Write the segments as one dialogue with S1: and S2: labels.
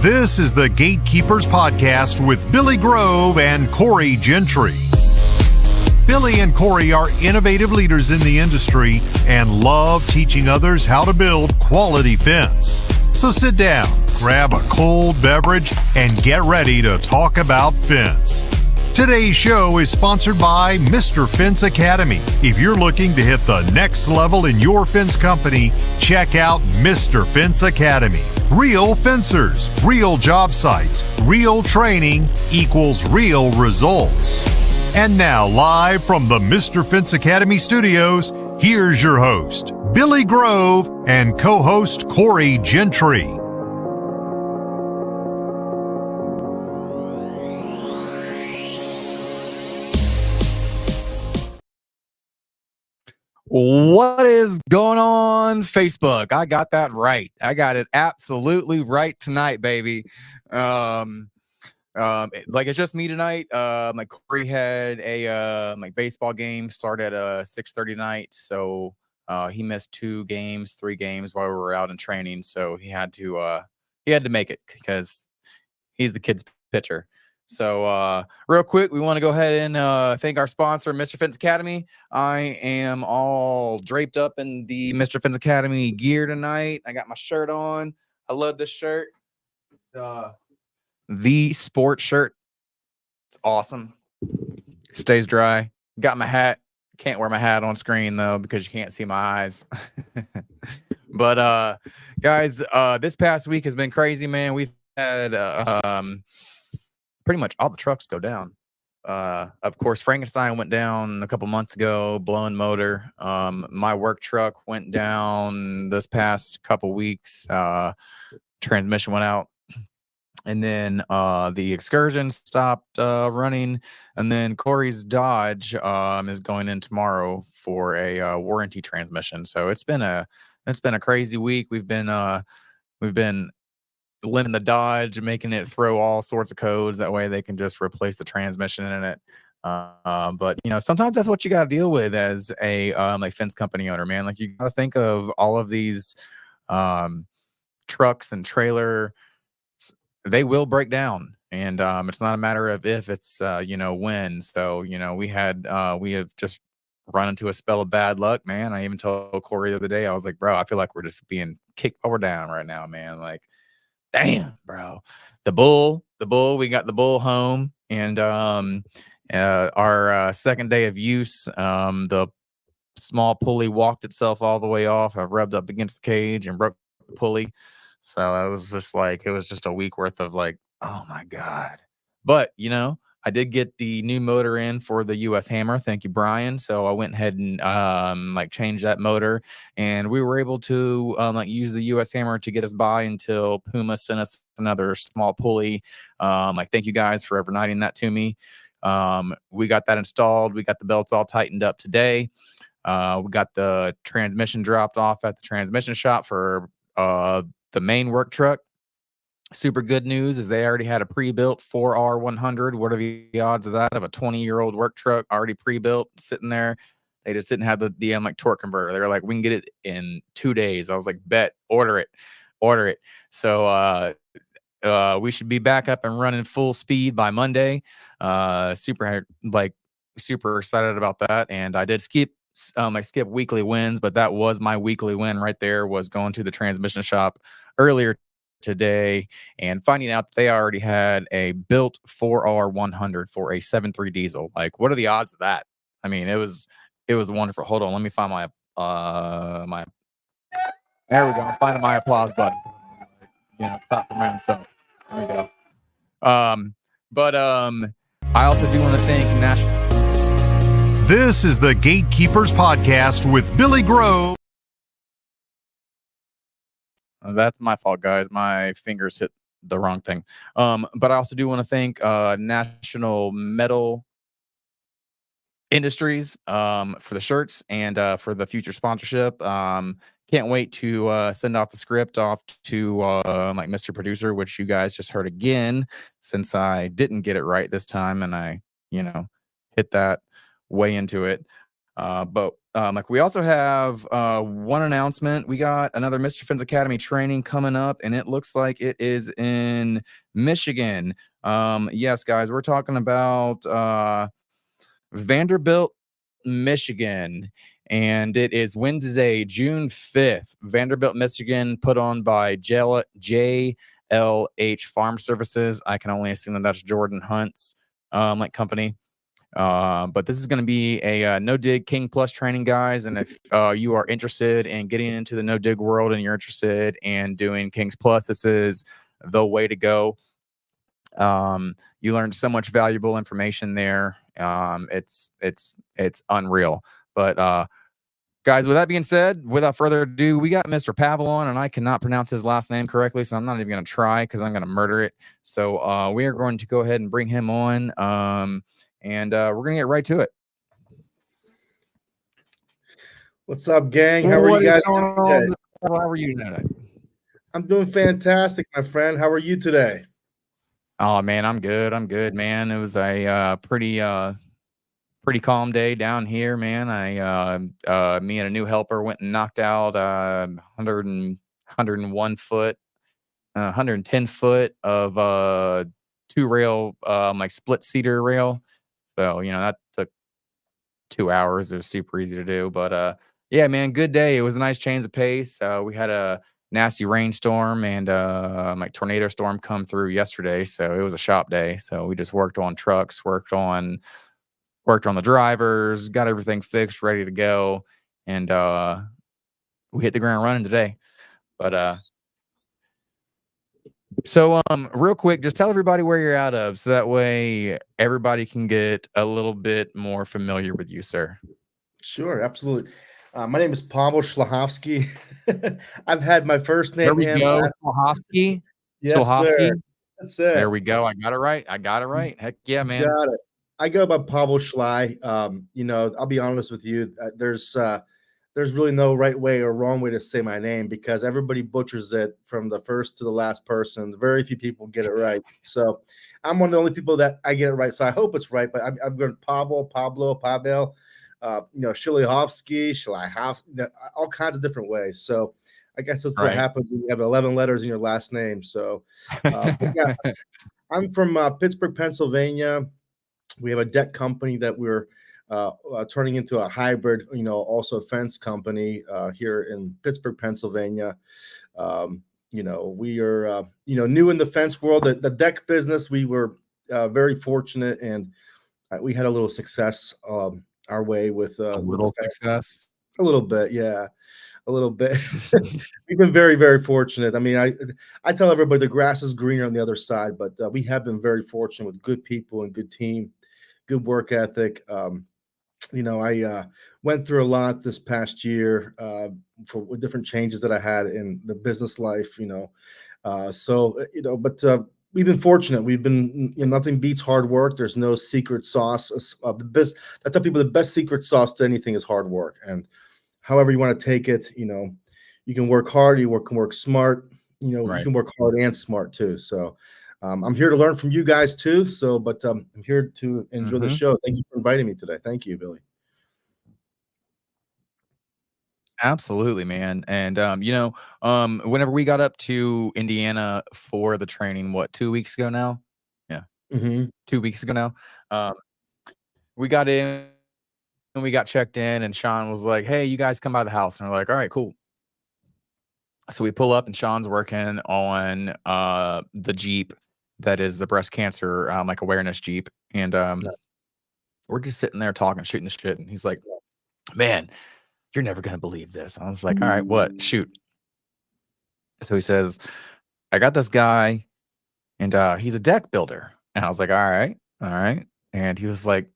S1: This is the Gatekeepers Podcast with Billy Grove and Corey Gentry. Billy and Corey are innovative leaders in the industry and love teaching others how to build quality fence. So sit down, grab a cold beverage, and get ready to talk about fence. Today's show is sponsored by Mr. Fence Academy. If you're looking to hit the next level in your fence company, check out Mr. Fence Academy. Real fencers, real job sites, real training equals real results. And now, live from the Mr. Fence Academy studios, here's your host, Billy Grove, and co-host Corey Gentry.
S2: What is going on, Facebook? I got that right. I got it absolutely right tonight, baby. It's just me tonight. Corey had a baseball game start at 6:30 night, so he missed 3 games while we were out in training. So he had to make it because he's the kid's pitcher. So real quick, we want to go ahead and thank our sponsor, Mr. Fence Academy. I am all draped up in the Mr. Fence Academy gear tonight. I got my shirt on. I love this shirt. It's the sports shirt. It's awesome. Stays dry. Got my hat. Can't wear my hat on screen though because you can't see my eyes. But guys, this past week has been crazy, man. We've had pretty much all the trucks go down. Of course, Frankenstein went down a couple months ago, blowing motor. My work truck went down this past couple weeks. Transmission went out. And then the Excursion stopped running. And then Corey's Dodge is going in tomorrow for a warranty transmission. So it's been a crazy week. We've been limiting the Dodge, making it throw all sorts of codes. That way they can just replace the transmission in it. But sometimes that's what you got to deal with as a fence company owner, man. Like you got to think of all of these trucks and trailer. They will break down, and it's not a matter of if, it's when. So we have just run into a spell of bad luck, man. I even told Corey the other day, I was like, bro, I feel like we're just being kicked while we're down right now, man. Like, damn, bro. The bull, we got the bull home, and our second day of use, the small pulley walked itself all the way off. I rubbed up against the cage and broke the pulley. So it was just a week worth of like, oh my God. But I did get the new motor in for the US Hammer. Thank you, Brian. So I went ahead and changed that motor, and we were able to use the US Hammer to get us by until Puma sent us another small pulley. Thank you guys for overnighting that to me. We got that installed. We got the belts all tightened up today. We got the transmission dropped off at the transmission shop for the main work truck. Super good news is they already had a pre-built 4R100. What are the odds of that? Of a 20-year-old work truck already pre-built sitting there. They just didn't have the torque converter. They were like, we can get it in 2 days. I was like, bet, order it. So we should be back up and running full speed by Monday. Super excited about that. And I did skip weekly wins, but that was my weekly win right there, was going to the transmission shop earlier today and finding out that they already had a built 4R100 for a 7.3 diesel. Like, what are the odds of that? I mean, it was wonderful. Hold on, let me find my there we go. I'm finding my applause button. Stop from myself. There we go. But I also do want to thank National.
S1: This is the Gatekeepers Podcast with Billy Grove.
S2: That's my fault, guys. My fingers hit the wrong thing. But I also do want to thank National Metal Industries for the shirts and for the future sponsorship. Can't wait to send off the script off to Mr. Producer, which you guys just heard again, since I didn't get it right this time and I hit that way into it. But like we also have one announcement. We got another Mr. Finn's Academy training coming up, and it looks like it is in Michigan. Yes, guys, we're talking about Vanderbilt, Michigan, and it is Wednesday, June 5th. Vanderbilt, Michigan, put on by JLH Farm Services. I can only assume that that's Jordan Hunt's like company. But this is going to be a no dig King Plus training, guys. And if you are interested in getting into the no dig world and you're interested in doing Kings Plus, this is the way to go. You learned so much valuable information there. It's unreal. But guys, with that being said, without further ado, we got Mr. Pavel on, and I cannot pronounce his last name correctly, so I'm not even going to try because I'm going to murder it. So we are going to go ahead and bring him on, and we're going to get right to it.
S3: What's up, gang? How are you guys doing today?
S2: How are you today?
S3: I'm doing fantastic, my friend. How are you today?
S2: Oh man, I'm good. I'm good, man. It was a pretty calm day down here, man. Me and a new helper went and knocked out 101 foot, 110 foot of 2-rail like split cedar rail. So that took 2 hours. It was super easy to do, but yeah, man, good day. It was a nice change of pace. We had a nasty rainstorm and like tornado storm come through yesterday, so it was a shop day. So we just worked on trucks, worked on the drivers, got everything fixed, ready to go, and we hit the ground running today. But so real quick, just tell everybody where you're out of, so that way everybody can get a little bit more familiar with you, sir.
S3: Sure, absolutely. My name is Pavel Shlyahovsky. I've had my first name.
S2: There we go, Shlyahovsky.
S3: Yes,
S2: Shlyahovsky.
S3: sir. That's it.
S2: There we go. I got it right. Heck yeah, man.
S3: Got it. I go by Pavel Schly. I'll be honest with you. There's really no right way or wrong way to say my name because everybody butchers it from the first to the last person. Very few people get it right. So I'm one of the only people that I get it right. So I hope it's right. But I'm going Pavel, Pavel. Shlyahovsky, all kinds of different ways. So I guess that's what happens when you have 11 letters in your last name. So yeah, I'm from Pittsburgh, Pennsylvania. We have a deck company that we're turning into a hybrid, also a fence company here in Pittsburgh, Pennsylvania. We are, new in the fence world. The deck business, we were very fortunate, and we had a little success our way with
S2: a little success.
S3: A little bit, yeah, a little bit. We've been very, very fortunate. I mean, I tell everybody the grass is greener on the other side, but we have been very fortunate with good people and good team, good work ethic. I went through a lot this past year for different changes that I had in the business life. But we've been fortunate. We've been, nothing beats hard work. There's no secret sauce. I tell people the best secret sauce to anything is hard work. And however you want to take it, you can work hard, you can work smart, you can work hard and smart too. So I'm here to learn from you guys too. So, but I'm here to enjoy the show. Thank you for inviting me today. Thank you, Billy.
S2: Absolutely, man. And whenever we got up to Indiana for the training, 2 weeks ago now? Yeah. 2 weeks ago now. We got in and we got checked in, and Sean was like, "Hey, you guys come by the house." And we're like, "All right, cool." So we pull up, and Sean's working on the Jeep that is the breast cancer like awareness Jeep. And we're just sitting there talking, shooting the shit, and he's like, "Man, you're never going to believe this." I was like, "All right, what? Shoot." So he says, "I got this guy, and he's a deck builder." And I was like, all right. And he was like,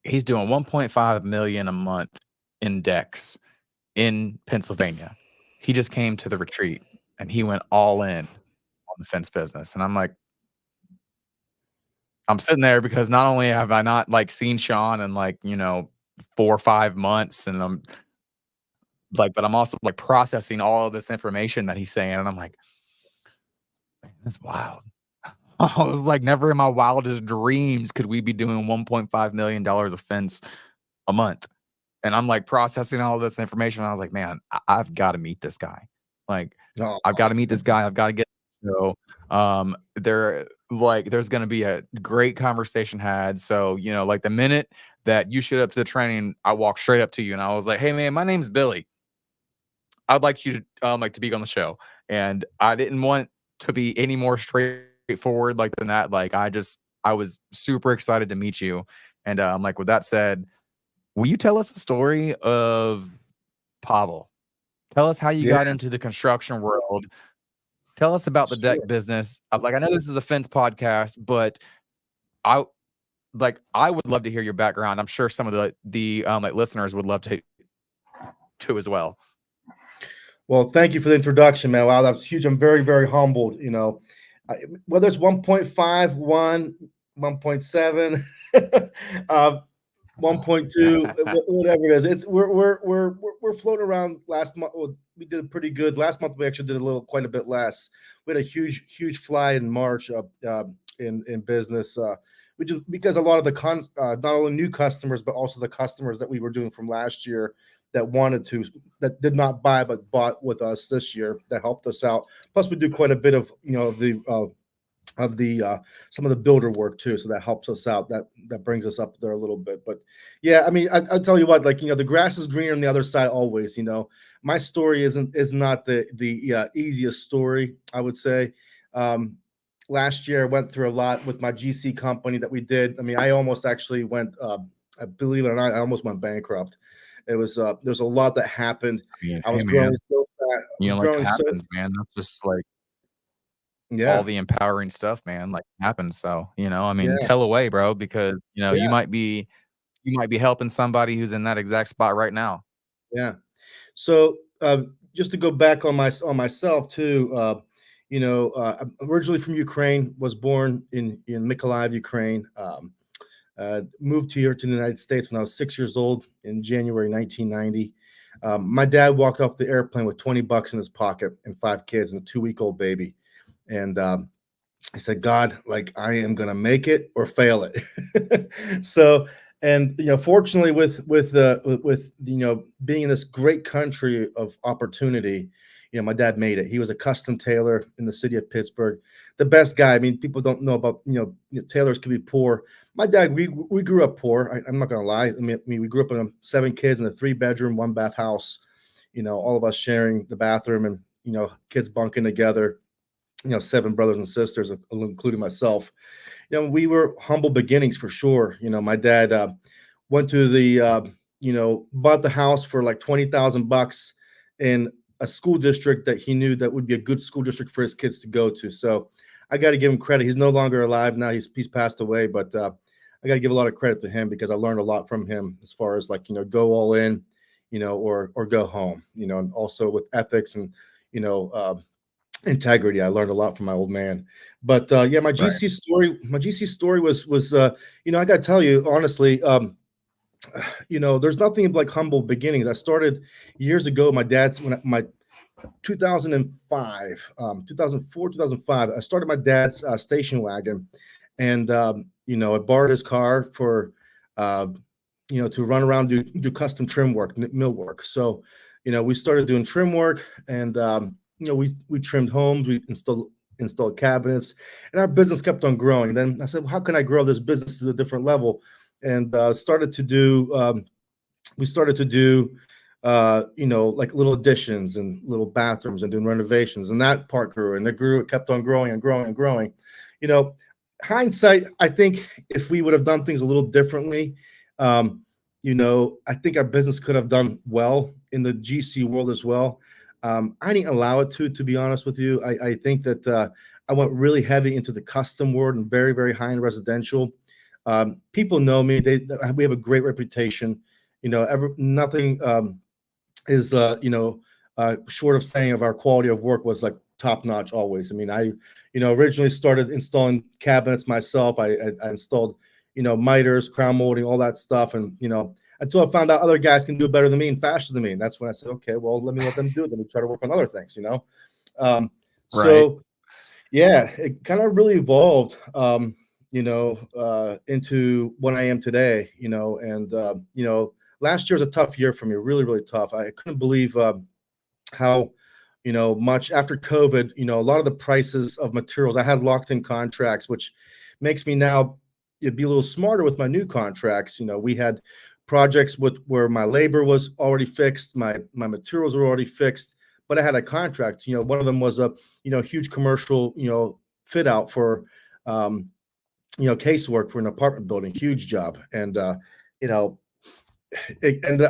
S2: he's doing 1.5 million a month in decks in Pennsylvania. He just came to the retreat, and he went all in on the fence business. And I'm like, I'm sitting there because not only have I not like seen Sean in 4 or 5 months, and I'm like, but I'm also like processing all of this information that he's saying, and I'm like, man, that's wild. I was like, never in my wildest dreams could we be doing $1.5 million of fence a month. And I'm like processing all this information. I was like, man, I've got to meet this guy. Like,
S3: Oh,
S2: I've got to meet this guy. I've got to get. So, there's going to be a great conversation had. So, like the minute that you showed up to the training, I walked straight up to you and I was like, hey man, my name's Billy. I'd like you to be on the show. And I didn't want to be any more straightforward like than that. Like, I was super excited to meet you. And like with that said, will you tell us the story of Pavel? Tell us how you
S3: yeah,
S2: got into the construction world. Tell us about the deck
S3: sure.
S2: business. Like, I know this is a fence podcast, but I I would love to hear your background. I'm sure some of the like listeners would love to as well.
S3: Well, thank you for the introduction, man. Wow, that's huge. I'm very, very humbled. Whether it's 1.5, 1.7, 1.2, whatever it is, we're floating around. Last month, well, we did pretty good. Last month, we actually did quite a bit less. We had a huge fly in March in business, which is because a lot of the not only new customers but also the customers that we were doing from last year that did not buy but bought with us this year, that helped us out. Plus, we do quite a bit of some of the builder work too, so that helps us out. That brings us up there a little bit. But yeah, I mean, I'll tell you what, like, the grass is greener on the other side always. My story is not the easiest story, I would say. Last year I went through a lot with my GC company that we did. I mean, I almost actually went, believe it or not, I almost went bankrupt. It was there's a lot that happened.
S2: I mean,
S3: I
S2: hey
S3: was growing
S2: man,
S3: so fast. I was
S2: like it
S3: growing so
S2: happens, man. That's just like all
S3: yeah,
S2: the empowering stuff, man. Like happens. So, I mean,
S3: yeah,
S2: tell away, bro, because
S3: yeah,
S2: you might be helping somebody who's in that exact spot right now.
S3: yeah. So just to go back on myself too, I'm originally from Ukraine, was born in Mykolaiv, Ukraine. Moved here to the United States when I was 6 years old in January 1990. My dad walked off the airplane with $20 in his pocket and 5 kids and a 2-week-old baby. And I said, God, like, I am going to make it or fail it. So, and, fortunately with being in this great country of opportunity, my dad made it. He was a custom tailor in the city of Pittsburgh. The best guy. I mean, people don't know about, tailors can be poor. My dad, we grew up poor. I'm not going to lie. I mean, we grew up in 7 kids in a 3-bedroom, 1-bath house, all of us sharing the bathroom and, kids bunking together, 7 brothers and sisters, including myself. We were humble beginnings for sure. My dad went to the, bought the house for like $20,000 in a school district that he knew that would be a good school district for his kids to go to. So I got to give him credit. He's no longer alive now. He's passed away, but I got to give a lot of credit to him because I learned a lot from him as far as, like, go all in, or go home, and also with ethics and, integrity. I learned a lot from my old man. But yeah, my
S2: Right.
S3: GC story was I got to tell you honestly, there's nothing like humble beginnings. I started years ago. My dad's when my 2005, 2004, 2005. I started my dad's station wagon, and I borrowed his car for to run around, do custom trim work, mill work. So we started doing trim work, and we trimmed homes, we installed cabinets, and our business kept on growing. And then I said, well, how can I grow this business to a different level? And started to do we started to do like little additions and little bathrooms and doing renovations, and that part grew, and it kept on growing and growing and growing. Hindsight, I think if we would have done things a little differently, I think our business could have done well in the GC world as well. I didn't allow it to be honest with you. I think that I went really heavy into the custom world and very, very high in residential. People know me. We have a great reputation. Nothing is short of saying of our quality of work was like top notch always. I mean, I originally started installing cabinets myself. I installed miters, crown molding, all that stuff, and until I found out other guys can do it better than me and faster than me. And that's when I said, okay, well, let them do it. Let me try to work on other things,
S2: Right.
S3: So yeah, it kind of really evolved, into what I am today, and last year was a tough year for me, really, really tough. I couldn't believe how, much after COVID, a lot of the prices of materials, I had locked in contracts, which makes me now be a little smarter with my new contracts. We had projects where my labor was already fixed, my materials were already fixed, but I had a contract. One of them was a huge commercial fit out for casework for an apartment building, huge job, and you know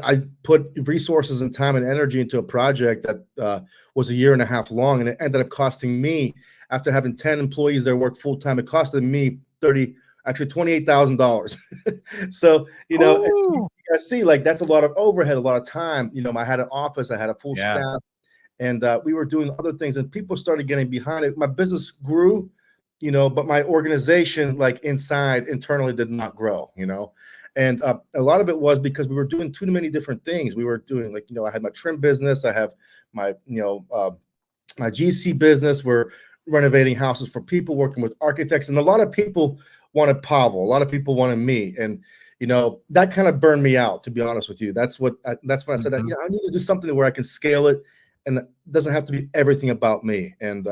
S3: I put resources and time and energy into a project that was a year and a half long, and it ended up costing me, after having 10 employees that work full time, it costed me $28,000. So
S2: Ooh.
S3: I see, like, that's a lot of overhead, a lot of time. I had an office, I had a full
S2: Yeah.
S3: staff, and we were doing other things, and people started getting behind it. My business grew, but my organization, like internally, did not grow. And a lot of it was because we were doing too many different things. We were doing, like, I had my trim business, I have my my GC business. We're renovating houses for people, working with architects, and a lot of people wanted Pavel. A lot of people wanted me, and that kind of burned me out, to be honest with you. That's when I said that, I need to do something where I can scale it, and it doesn't have to be everything about me. And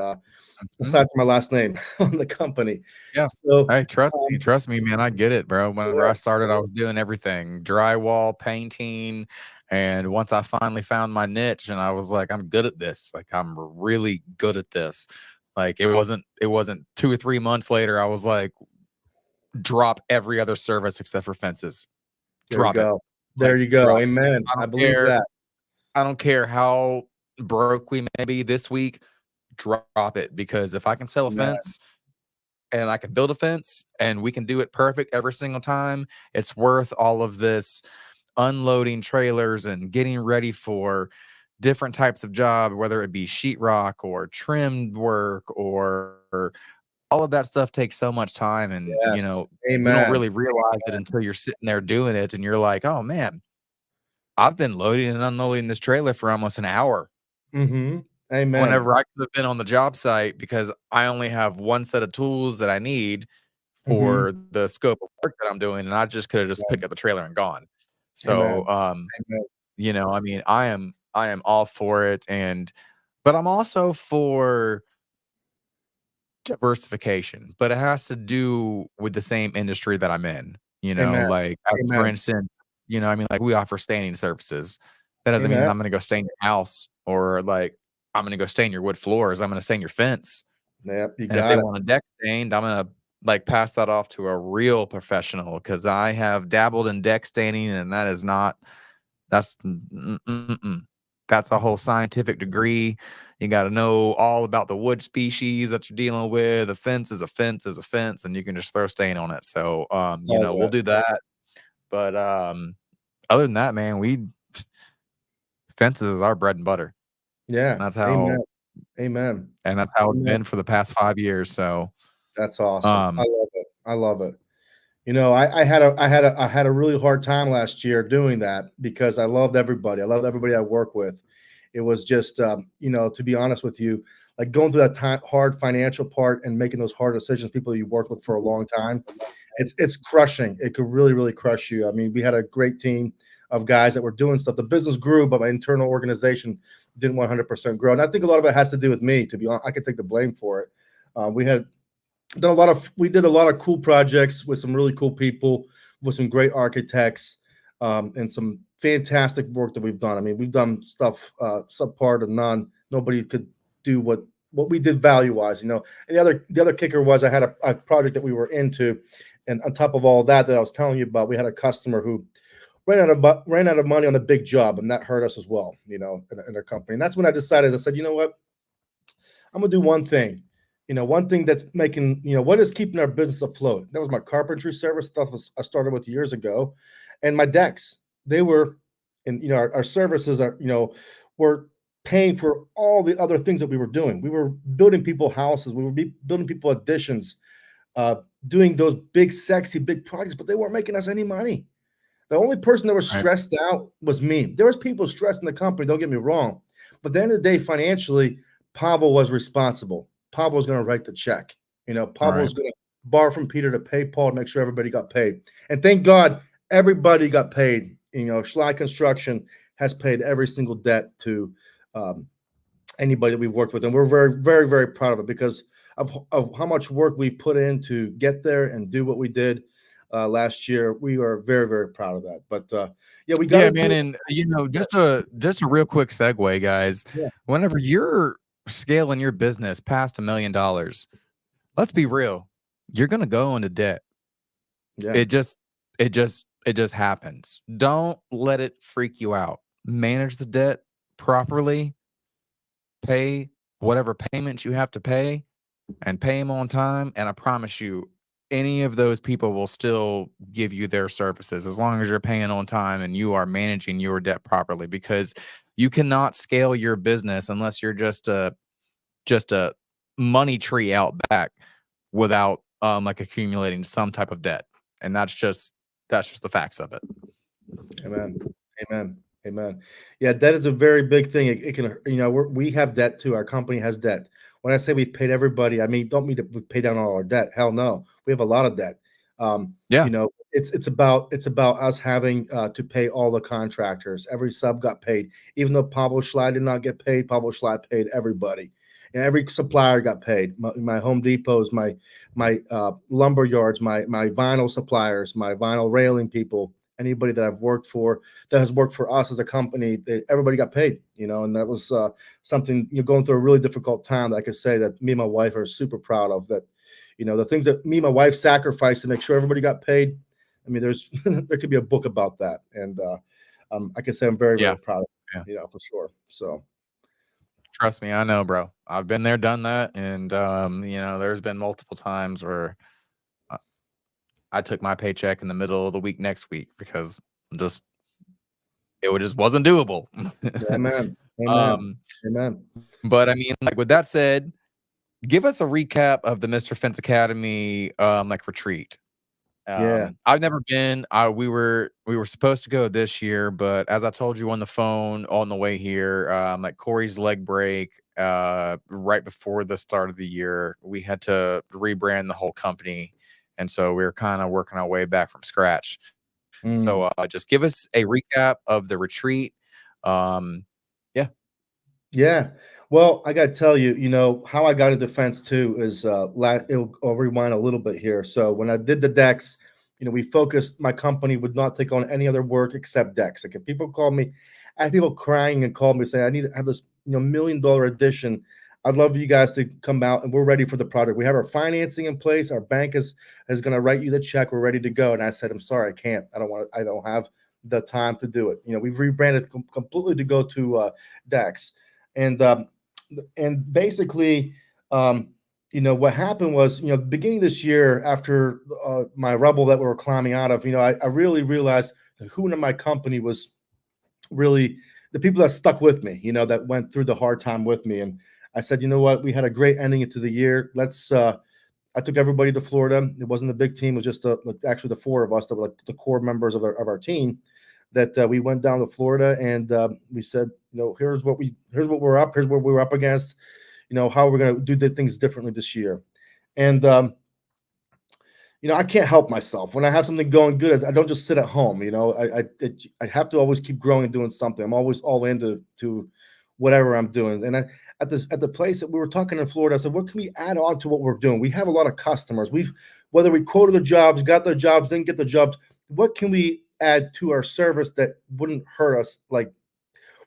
S3: aside from my last name on the company.
S2: Yeah.
S3: So
S2: Hey, trust me, man. I get it, bro. Whenever
S3: yeah.
S2: I started, I was doing everything: drywall, painting, and once I finally found my niche, and I was like, I'm good at this. Like, I'm really good at this. Like, it wasn't 2 or 3 months later, I was like, drop every other service except for fences.
S3: There you
S2: Drop it.
S3: go. There
S2: Like,
S3: you go.
S2: drop it.
S3: Amen.
S2: I
S3: I
S2: don't
S3: believe
S2: care.
S3: that.
S2: I don't care how broke we may be this week. Drop it, because if I can sell a
S3: Amen.
S2: fence and I can build a fence and we can do it perfect every single time, it's worth all of this unloading trailers and getting ready for different types of job, whether it be sheetrock or trimmed work or all of that stuff takes so much time. And,
S3: Yes.
S2: you don't
S3: Amen.
S2: really realize it until you're sitting there doing it and you're like, oh man, I've been loading and unloading this trailer for almost an hour.
S3: Mm-hmm. Amen.
S2: Whenever I could have been on the job site, because I only have one set of tools that I need
S3: Mm-hmm.
S2: for the scope of work that I'm doing, and I just could have just picked up the trailer and gone. So,
S3: Amen. Amen.
S2: I mean, I am all for it, but I'm also for diversification, but it has to do with the same industry that I'm in.
S3: Amen.
S2: Like, for
S3: Amen.
S2: instance, I mean, like, we offer staining services. That doesn't mean that
S3: Amen.
S2: I'm gonna go stain your house, or like I'm gonna go stain your wood floors. I'm gonna stain your fence.
S3: Yep, you
S2: And if they
S3: got it.
S2: want a deck stained, I'm gonna like pass that off to a real professional, because I have dabbled in deck staining, and that is not that's that's a whole scientific degree. You got to know all about the wood species that you're dealing with. A fence is a fence is a fence, and you can just throw stain on it. So,
S3: All of
S2: we'll
S3: it.
S2: do that. But other than that, man, fences is our bread and butter.
S3: Yeah.
S2: And that's
S3: Amen.
S2: how
S3: Amen.
S2: it's
S3: Amen.
S2: been for the past 5 years. So,
S3: That's awesome. I
S2: um,
S3: love it. I love it. I had a really hard time last year doing that, because I loved everybody. I loved everybody I work with. It was just, to be honest with you, like, going through that hard financial part and making those hard decisions, people you worked with for a long time, it's crushing. It could really, really crush you. I mean, we had a great team of guys that were doing stuff. The business grew, but my internal organization didn't 100% grow. And I think a lot of it has to do with me, to be honest. I could take the blame for it. We did a lot of cool projects with some really cool people, with some great architects, and some fantastic work that we've done. I mean, we've done stuff subpar to none. Nobody could do what we did value wise. And the other kicker was, I had a project that we were into, and on top of all that I was telling you about, we had a customer who ran out of money on the big job, and that hurt us as well. In our company. And that's when I decided. I said, you know what, I'm gonna do one thing. One thing that's making, what is keeping our business afloat. That was my carpentry service stuff I started with years ago, and my decks. They were, and our services are, were paying for all the other things that we were doing. We were building people houses. We were building people additions, doing those big, sexy, big projects, but they weren't making us any money. The only person that was
S2: right,
S3: stressed out was me. There was people stressed in the company, don't get me wrong. But at the end of the day, financially, Pavel was responsible. Pavel was going to write the check. Pavel
S2: right.
S3: was going to borrow from Peter to pay Paul to make sure everybody got paid. And thank God, everybody got paid Schley Construction has paid every single debt to anybody that we've worked with, and we're very, very, very proud of it because of how much work we've put in to get there and do what we did last year. We are very, very proud of that. But we got
S2: man, and just a real quick segue, guys.
S3: Yeah.
S2: Whenever you're scaling your business past $1 million, let's be real, you're gonna go into debt.
S3: Yeah.
S2: It just happens. Don't let it freak you out. Manage the debt properly. Pay whatever payments you have to pay, and pay them on time. And I promise you, any of those people will still give you their services as long as you're paying on time and you are managing your debt properly, because you cannot scale your business unless you're just a money tree out back without like accumulating some type of debt. And that's just the facts of it.
S3: Amen. Yeah, debt is a very big thing. It can, we have debt too. Our company has debt. When I say we've paid everybody, I mean, don't mean to pay down all our debt. Hell no. We have a lot of debt. It's about us having to pay all the contractors. Every sub got paid. Even though Pavel Schley did not get paid, Pavel Schley paid everybody. And every supplier got paid. My Home Depots, my lumber yards, my vinyl suppliers, my vinyl railing people, anybody that I've worked for, that has worked for us as a company, everybody got paid, and that was something, going through a really difficult time. Like I say, that me and my wife are super proud of, that, the things that me and my wife sacrificed to make sure everybody got paid. I mean, there's, there could be a book about that. And I can say I'm very, very proud of it, for sure. So.
S2: Trust me, I know, bro. I've been there, done that. And, there's been multiple times where I took my paycheck in the middle of the week next week because it just wasn't doable.
S3: Amen.
S2: But I mean, like, with that said, give us a recap of the Mr. Fence Academy retreat. I've never been. We were supposed to go this year, but as I told you on the phone on the way here, like Corey's leg break right before the start of the year, we had to rebrand the whole company. And so we were kind of working our way back from scratch. So just give us a recap of the retreat.
S3: Yeah. Well, I got to tell you, how I got into fence too is I'll rewind a little bit here. So when I did the decks, we focused, my company would not take on any other work except decks. Like, if people called me, I had people crying and called me saying, I need to have this, $1 million addition. I'd love you guys to come out, and we're ready for the project. We have our financing in place. Our bank is going to write you the check. We're ready to go. And I said, I'm sorry, I can't. I don't have the time to do it. We've rebranded completely to go to decks. And basically, what happened was, beginning this year, after my rubble that we were climbing out of, I really realized who in my company was really the people that stuck with me, that went through the hard time with me. And I said, you know what, we had a great ending into the year. I took everybody to Florida. It wasn't a big team. It was just actually the four of us that were like the core members of our team, that we went down to Florida, and we said, here's what we're up. Here's what we're up against. How we're going to do the things differently this year. And, I can't help myself. When I have something going good, I don't just sit at home. I have to always keep growing and doing something. I'm always all into whatever I'm doing. And at the place that we were talking in Florida, I said, what can we add on to what we're doing? We have a lot of customers. Whether we quoted the jobs, got the jobs, didn't get the jobs, what can we add to our service that wouldn't hurt us? Like,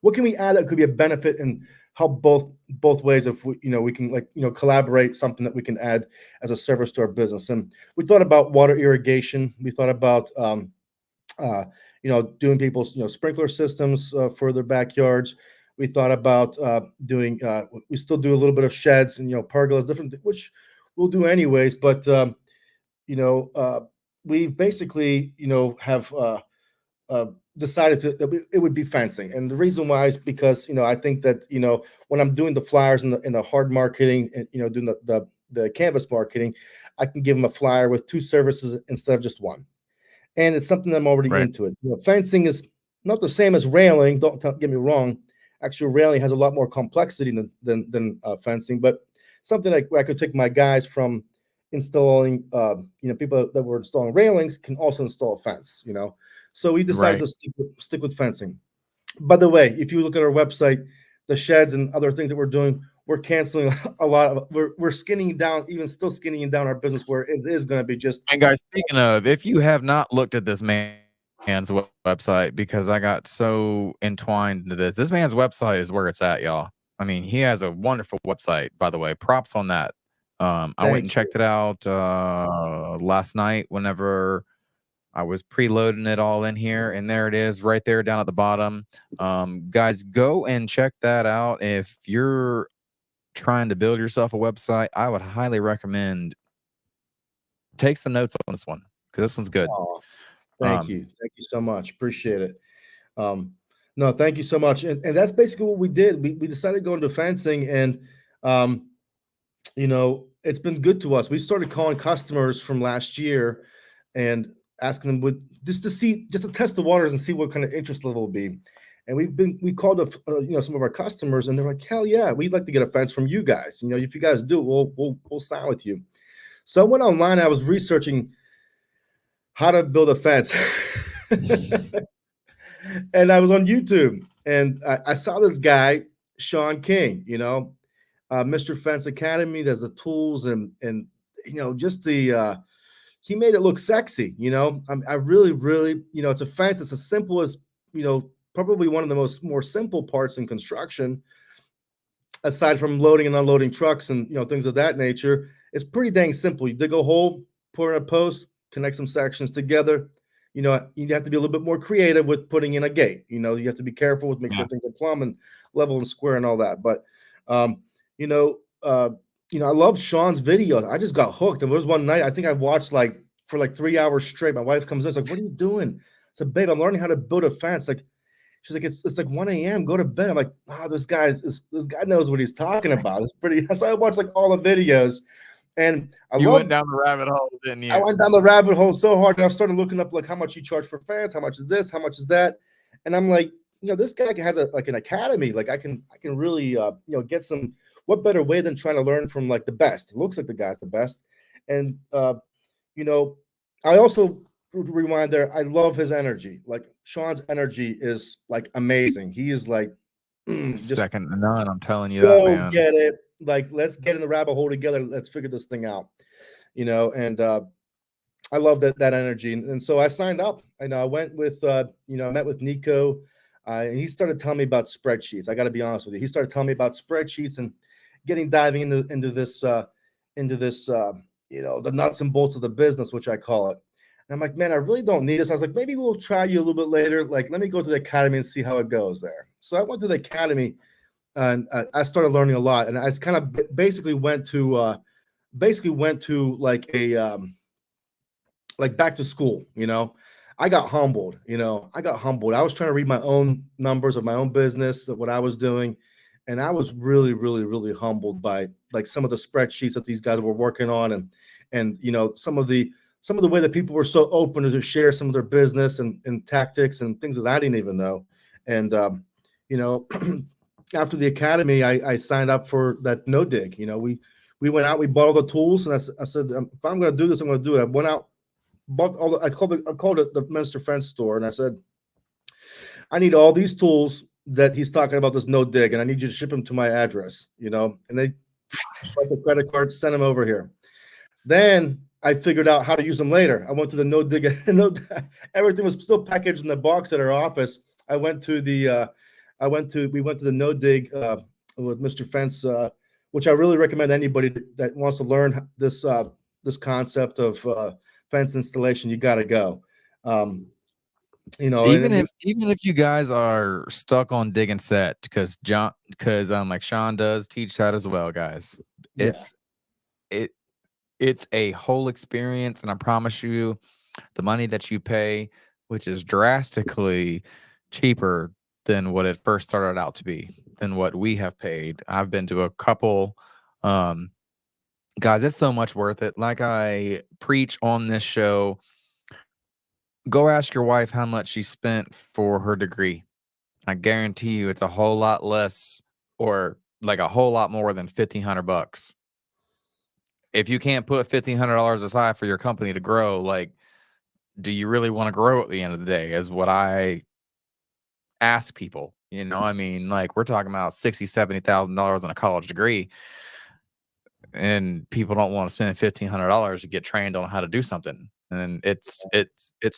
S3: what can we add that could be a benefit and help both ways? If we can collaborate something that we can add as a service to our business. And we thought about water irrigation. We thought about doing people's sprinkler systems for their backyards. We thought about doing. We still do a little bit of sheds and pergolas, different, which we'll do anyways. But we basically have decided that it would be fencing. And the reason why is because I think that when I'm doing the flyers and the hard marketing and doing the canvas marketing, I can give them a flyer with 2 services instead of just 1. And it's something that I'm already into it. Fencing is not the same as railing. Don't get me wrong. Actually, railing has a lot more complexity than fencing, but something like where I could take my guys from installing, people that were installing railings can also install a fence, So we decided
S2: Right.
S3: to stick with fencing. By the way, if you look at our website, the sheds and other things that we're doing, we're canceling a lot of. We're skinning down, even still skinning down our business where it is going to be just.
S2: And guys, speaking of, if you have not looked at this man's website, because I got so entwined into this man's website is where it's at, y'all. I mean, he has a wonderful website, by the way. Props on that. I went and
S3: Thank you.
S2: checked it out last night whenever I was preloading it all in here, and there it is right there down at the bottom. Guys, go and check that out. If you're trying to build yourself a website, I would highly recommend take some notes on this one because this one's good.
S3: Oh, thank you so much. Appreciate it. No, thank you so much. And that's basically what we did. We decided to go into fencing, and it's been good to us. We started calling customers from last year and asking them just to test the waters and see what kind of interest level will be. And we called some of our customers, and they're like, hell yeah, we'd like to get a fence from you guys. If you guys do, we'll sign with you. So I went online. I was researching how to build a fence. And I was on YouTube, and I saw this guy, Sean King, Mr. Fence Academy. There's the tools and just the he made it look sexy. I really, really, it's a fence. It's as simple as, probably one of the more simple parts in construction, aside from loading and unloading trucks and things of that nature. It's pretty dang simple. You dig a hole, put in a post, connect some sections together. You have to be a little bit more creative with putting in a gate. You have to be careful with sure things are plumb and level and square and all that. But I love Sean's videos. I just got hooked. And there was one night I think I watched for 3 hours straight. My wife comes in, it's like, "What are you doing?" I said, "Babe, I'm learning how to build a fence." She's like, "It's like 1 a.m. Go to bed." I'm like, this guy knows what he's talking about. It's pretty. So I watched all the videos. And
S2: you went down the rabbit hole, didn't you?
S3: I went down the rabbit hole so hard. And I started looking up how much you charge for fans, how much is this, how much is that, and I'm like, this guy has an academy. I can really get some. What better way than trying to learn from the best? It looks like the guy's the best, and I also rewind there. I love his energy. Sean's energy is amazing. He is just
S2: second to none. I'm telling you that, man.
S3: Get it. Let's get in the rabbit hole together. Let's figure this thing out, and I love that energy. And so I signed up, and I went with, I met with Nico, and he started telling me about spreadsheets. I got to be honest with you. He started telling me about spreadsheets and diving into this, the nuts and bolts of the business, which I call it. And I'm like, man, I really don't need this. I was like, maybe we'll try you a little bit later. Let me go to the academy and see how it goes there. So I went to the academy, and I started learning a lot. And I kind of basically went to a back to school. I got humbled. I was trying to read my own numbers of my own business, of what I was doing, and I was really, really, really humbled by some of the spreadsheets that these guys were working on, and some of the way that people were so open to share some of their business and tactics and things that I didn't even know. And after the academy, I signed up for that no dig. We went out, we bought all the tools, and I said, if I'm going to do this, I'm going to do it. I went out, bought all I called it the Minster Fence store, and I said, I need all these tools that he's talking about, this no dig, and I need you to ship them to my address. And they swipe the credit card, send them over here. Then I figured out how to use them later. I went to the no dig. Everything was still packaged in the box at our office. We went to the no dig with Mr. Fence, which I really recommend anybody that wants to learn this concept of fence installation. You got to go.
S2: Even if you guys are stuck on dig and set, because Sean does teach that as well, guys. It's a whole experience, and I promise you, the money that you pay, which is drastically cheaper than what it first started out to be, than what we have paid. I've been to a couple. Guys, it's so much worth it. Like I preach on this show, go ask your wife how much she spent for her degree. I guarantee you it's a whole lot less, or a whole lot more than $1,500. If you can't put $1,500 aside for your company to grow, do you really want to grow at the end of the day? Is what I ask people. I mean, like we're talking about $60,000-$70,000 on a college degree, and people don't want to spend $1,500 to get trained on how to do something. And it's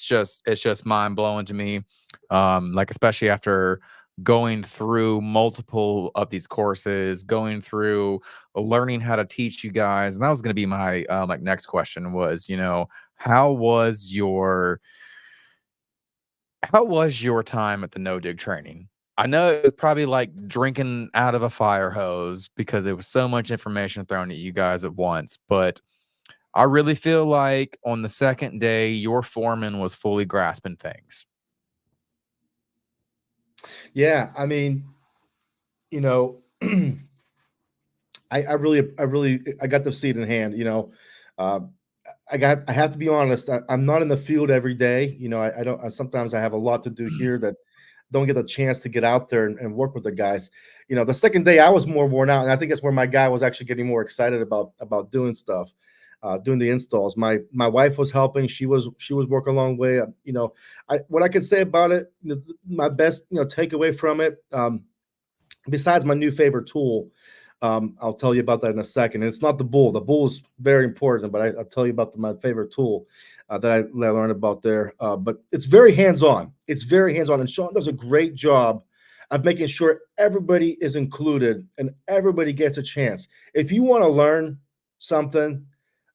S2: just mind blowing to me. Like especially after going through multiple of these courses, going through learning how to teach you guys. And that was going to be my like next question was, how was your time at the no dig training? I know it was probably like drinking out of a fire hose because it was so much information thrown at you guys at once. But I really feel like on the second day, your foreman was fully grasping things.
S3: Yeah, I mean, you know, I really I got the seat in hand. Uh, I have to be honest. I'm not in the field every day. I don't. Sometimes I have a lot to do here that don't get the chance to get out there and work with the guys. The second day I was more worn out, and I think that's where my guy was actually getting more excited about doing stuff, doing the installs. My wife was helping. She was working a long way. What I could say about it, my best takeaway from it. Besides my new favorite tool, I'll tell you about that in a second. And it's not the bull. The bull is very important, but I'll tell you about my favorite tool that I learned about there. But it's very hands-on. It's very hands-on. And Sean does a great job of making sure everybody is included and everybody gets a chance. If you want to learn something,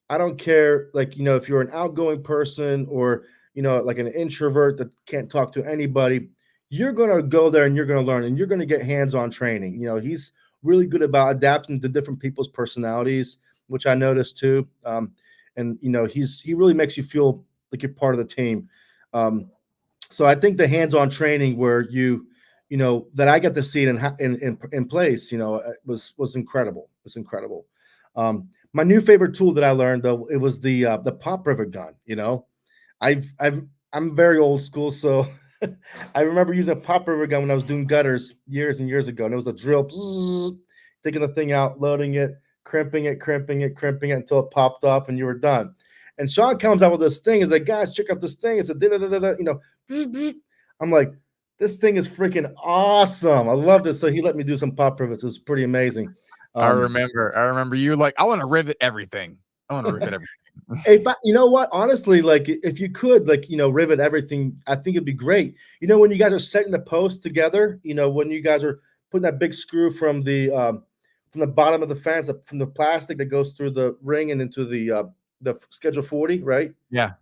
S3: I don't care, like, if you're an outgoing person or, like an introvert that can't talk to anybody, you're going to go there and you're going to learn and you're going to get hands-on training. He's really good about adapting to different people's personalities, which I noticed too. And he really makes you feel like you're part of the team. So I think the hands-on training where that I get to see it in place, was incredible. It's incredible. My new favorite tool that I learned, though, it was the pop rivet gun. I'm very old school, so I remember using a pop rivet gun when I was doing gutters years and years ago, and it was a drill, taking the thing out, loading it, crimping it until it popped off, and you were done. And Sean comes out with this thing. He's like, guys, check out this thing. It's a I'm like, this thing is freaking awesome. I loved it. So he let me do some pop rivets. It was pretty amazing.
S2: I remember you were like, I want to rivet everything. I want to rivet everything.
S3: You know what? Honestly, like if you could, like, rivet everything, I think it'd be great. When you guys are setting the post together, when you guys are putting that big screw from the bottom of the fence, from the plastic that goes through the ring and into the Schedule 40, right?
S2: Yeah.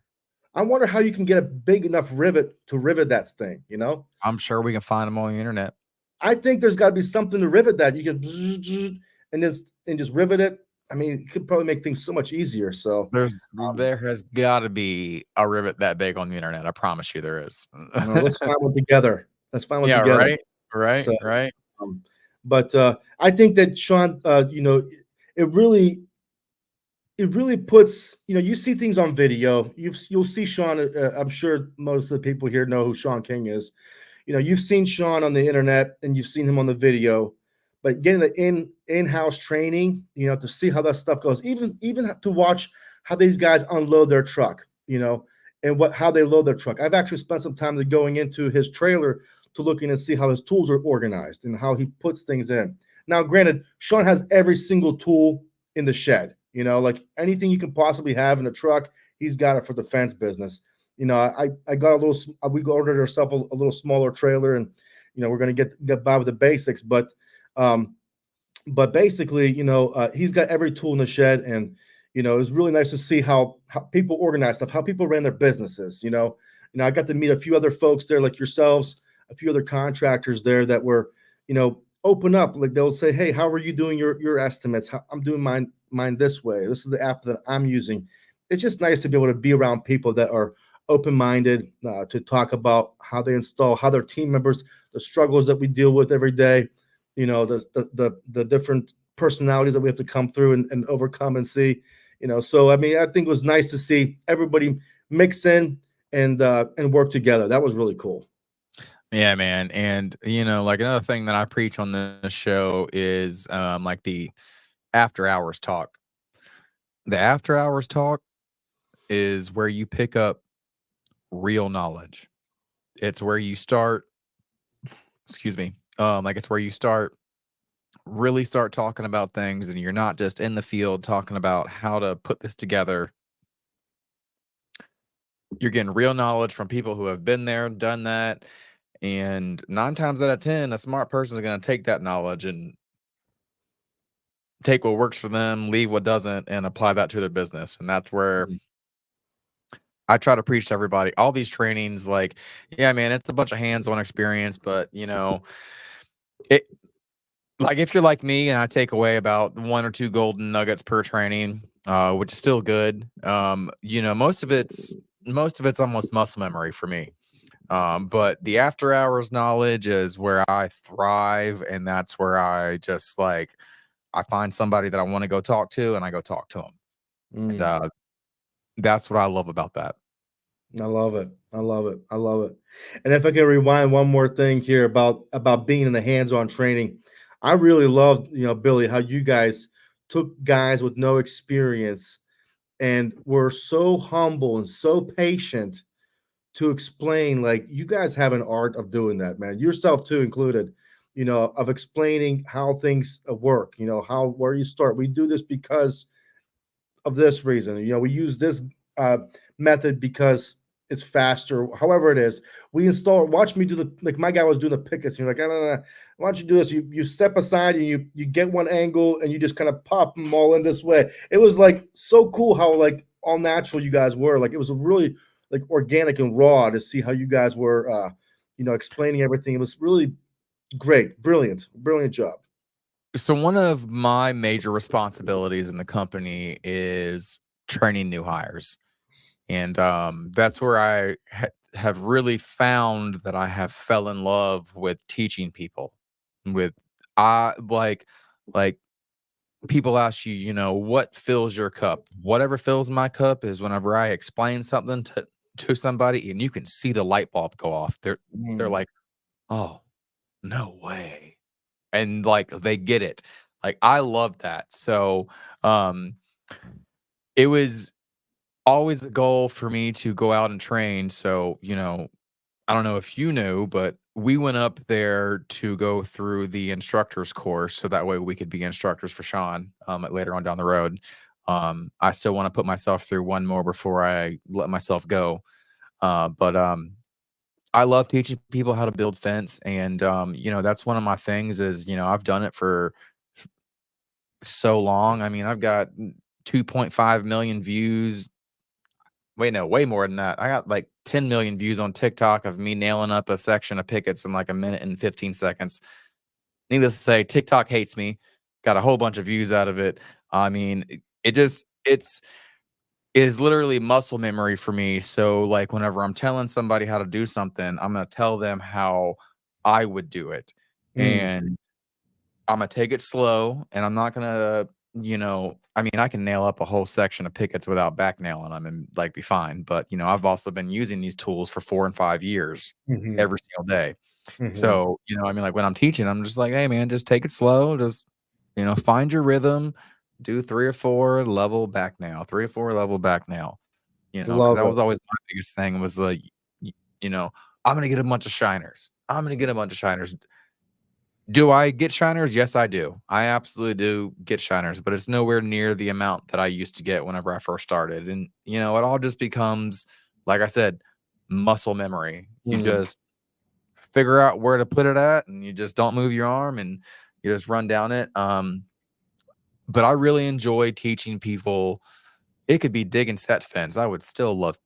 S3: I wonder how you can get a big enough rivet to rivet that thing,
S2: I'm sure we can find them on the internet.
S3: I think there's got to be something to rivet that. You can and just rivet it. I mean, it could probably make things so much easier. So
S2: there has got to be a rivet that big on the internet. I promise you there is.
S3: Let's find one together. Together.
S2: Right.
S3: So,
S2: right.
S3: But I think that Sean, it really puts, you see things on video. You'll see Sean. I'm sure most of the people here know who Sean King is. You've seen Sean on the internet and you've seen him on the video, but getting the in-house training, to see how that stuff goes, even to watch how these guys unload their truck, and how they load their truck. I've actually spent some time going into his trailer to looking and see how his tools are organized and how he puts things in. Now, granted, Sean has every single tool in the shed, like anything you can possibly have in a truck, he's got it for the fence business. I got we ordered ourselves a little smaller trailer, and we're going to get by with the basics, but basically, he's got every tool in the shed, and it was really nice to see how people organize stuff, how people ran their businesses. I got to meet a few other folks there, like yourselves, a few other contractors there that were, open up. Like they'll say, hey, how are you doing your estimates? I'm doing mine this way. This is the app that I'm using. It's just nice to be able to be around people that are open-minded, to talk about how they install, how their team members, the struggles that we deal with every day, the different personalities that we have to come through and overcome and see, so I mean, I think it was nice to see everybody mix in and work together. That was really cool.
S2: Yeah, man. And like another thing that I preach on this show is like the after hours talk. The after hours talk is where you pick up real knowledge. It's where you start, excuse me, like it's where you really start talking about things, and you're not just in the field talking about how to put this together. You're getting real knowledge from people who have been there, done that. And 9 times out of 10, a smart person is going to take that knowledge and take what works for them, leave what doesn't, and apply that to their business. And that's where I try to preach to everybody. All these trainings, like, yeah, man, it's a bunch of hands-on experience, but it like if you're like me and I take away about 1 or 2 golden nuggets per training, which is still good. Most of it's almost muscle memory for me. But the after hours knowledge is where I thrive, and that's where I just I find somebody that I want to go talk to, and I go talk to them. And that's what I love about that.
S3: I love it. I love it. I love it. And if I can rewind one more thing here about being in the hands-on training, I really loved, Billy, how you guys took guys with no experience and were so humble and so patient to explain. Like, you guys have an art of doing that, man. Yourself too included, of explaining how things work, where you start. We do this because of this reason. We use this method because it's faster. However it is, we install. Watch me do like my guy was doing the pickets. And you're like, I don't know. Why don't you do this? You step aside and you get one angle and you just kind of pop them all in this way. It was like so cool how like all natural you guys were. Like, it was really like organic and raw to see how you guys were, explaining everything. It was really great, brilliant job.
S2: So one of my major responsibilities in the company is training new hires. And that's where I have really found that I have fell in love with teaching people. With like people ask you, what fills your cup? Whatever fills my cup is whenever I explain something to somebody and you can see the light bulb go off. They're like, oh, no way. And like they get it. Like, I love that. So it was always a goal for me to go out and train. So, I don't know if you knew, but we went up there to go through the instructor's course so that way we could be instructors for Sean later on down the road. I still want to put myself through one more before I let myself go. But I love teaching people how to build fence. And, that's one of my things is, I've done it for so long. I mean, I've got 2.5 million views. Wait, no, way more than that. I got like 10 million views on TikTok of me nailing up a section of pickets in like a minute and 15 seconds. Needless to say, TikTok hates me. Got a whole bunch of views out of it. I mean, it is literally muscle memory for me. So like whenever I'm telling somebody how to do something, I'm going to tell them how I would do it. And I'm going to take it slow, and I'm not going to, I mean, I can nail up a whole section of pickets without back nailing them and like be fine. But, I've also been using these tools for 4 and 5 years every single day. So, I mean, like when I'm teaching, I'm just like, hey man, just take it slow. Just, find your rhythm, do 3 or 4 level back nail, 3 or 4 level back nail, because that was always my biggest thing was like, I'm going to get a bunch of shiners. I'm going to get a bunch of shiners. Do I get shiners? Yes, I do. I absolutely do get shiners, but it's nowhere near the amount that I used to get whenever I first started. And, it all just becomes, like I said, muscle memory. You just figure out where to put it at, and you just don't move your arm, and you just run down it. But I really enjoy teaching people. It could be dig and set fence. I would still love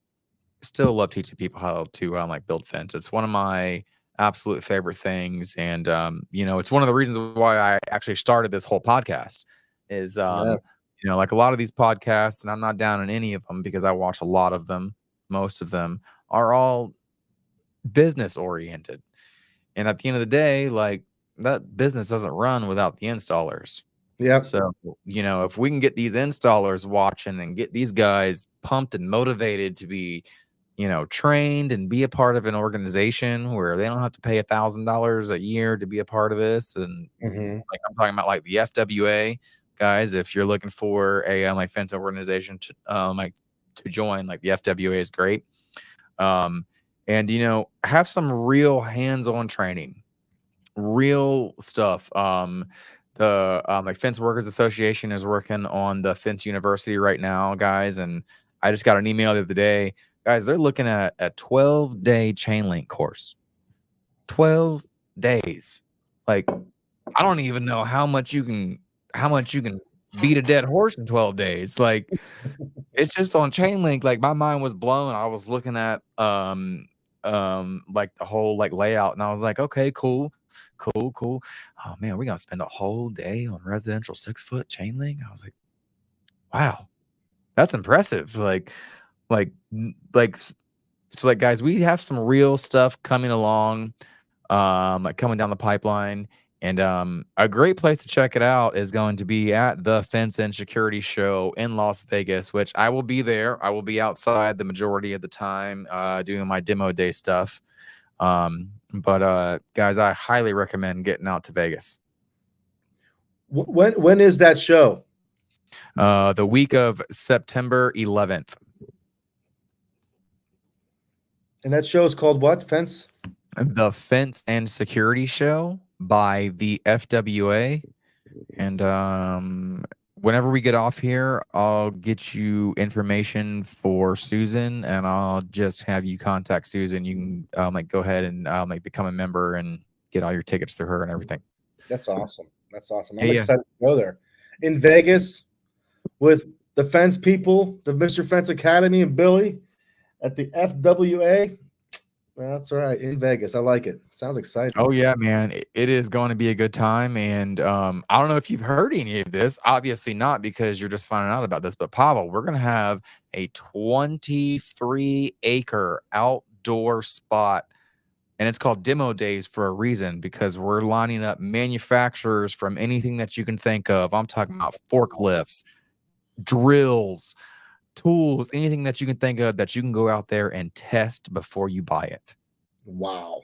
S2: teaching people how to like build fence. It's one of my absolute favorite things. And, it's one of the reasons why I actually started this whole podcast is, like a lot of these podcasts, and I'm not down on any of them because I watch a lot of them. Most of them are all business oriented. And at the end of the day, like that business doesn't run without the installers.
S3: Yeah.
S2: So, if we can get these installers watching and get these guys pumped and motivated to be, trained and be a part of an organization where they don't have to pay $1,000 a year to be a part of this. And like I'm talking about like the FWA guys, if you're looking for a like fence organization to join, like the FWA is great. And have some real hands-on training, real stuff. The like Fence Workers Association is working on the Fence University right now, guys, and I just got an email the other day, guys. They're looking at a 12-day chain link course. 12 days. Like, I don't even know how much you can beat a dead horse in 12 days. Like, it's just on chain link. Like, my mind was blown. I was looking at like the whole like layout, and I was like, okay, cool. Oh man, we're gonna spend a whole day on residential 6-foot chain link. I was like, wow, that's impressive. Like so like, guys, we have some real stuff coming along, coming down the pipeline. And a great place to check it out is going to be at the Fence and Security Show in Las Vegas, which I will be there. I will be outside the majority of the time doing my demo day stuff. But guys, I highly recommend getting out to Vegas.
S3: When is that show?
S2: The week of September 11th.
S3: And that show is called what? Fence?
S2: The Fence and Security Show by the FWA. And whenever we get off here, I'll get you information for Susan, and I'll just have you contact Susan. You can like go ahead and like become a member and get all your tickets through her and everything.
S3: That's awesome. I'm excited to go there. In Vegas with the Fence people, the Mr. Fence Academy, and Billy at the FWA. That's right, in Vegas. I like it. Sounds exciting.
S2: Oh yeah, man, it is going to be a good time. And I don't know if you've heard any of this. Obviously not, because you're just finding out about this. But Pavel, we're going to have a 23-acre outdoor spot, and it's called Demo Days for a reason, because we're lining up manufacturers from anything that you can think of. I'm talking about forklifts, drills, tools, anything that you can think of that you can go out there and test before you buy it.
S3: Wow.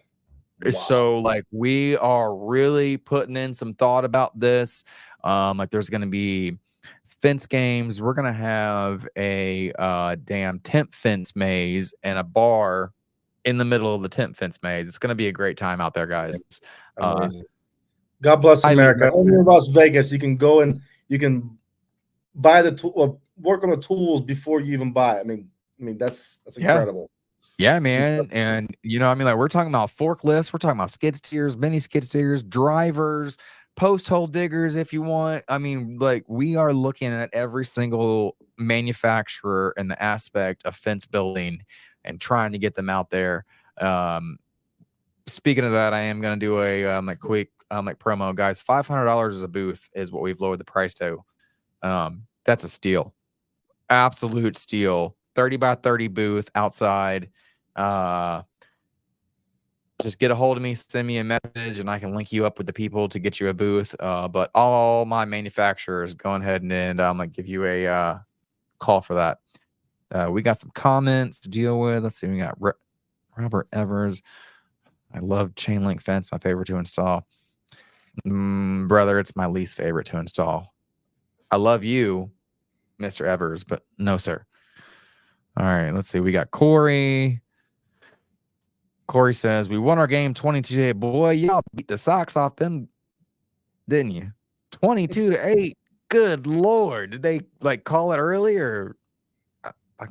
S2: So like, we are really putting in some thought about this. Like, there's going to be fence games. We're going to have a damn tent fence maze and a bar in the middle of the tent fence maze. It's going to be a great time out there, guys.
S3: Amazing. God bless America. Only in Las Vegas, you can go and you can buy the tool, work on the tools before you even buy. I mean that's incredible.
S2: Yeah, man. And like, we're talking about forklifts, we're talking about skid steers, mini skid steers, drivers, post hole diggers if you want. I mean, like, we are looking at every single manufacturer in the aspect of fence building and trying to get them out there. Speaking of that, I am going to do a like quick like promo, guys. $500 as a booth is what we've lowered the price to. That's a steal. Absolute steal. 30 by 30 booth outside. Just get a hold of me, send me a message, and I can link you up with the people to get you a booth. But all my manufacturers, go ahead and I'm gonna give you a call for that. We got some comments to deal with. Let's see. We got Robert Evers. I love chain link fence, my favorite to install. Brother, it's my least favorite to install. I love you, Mr. Evers, but no, sir. All right, let's see. We got Corey. Corey says, we won our game 22-8. Boy, y'all beat the socks off them, didn't you? 22-8. Good Lord. Did they like call it early, or I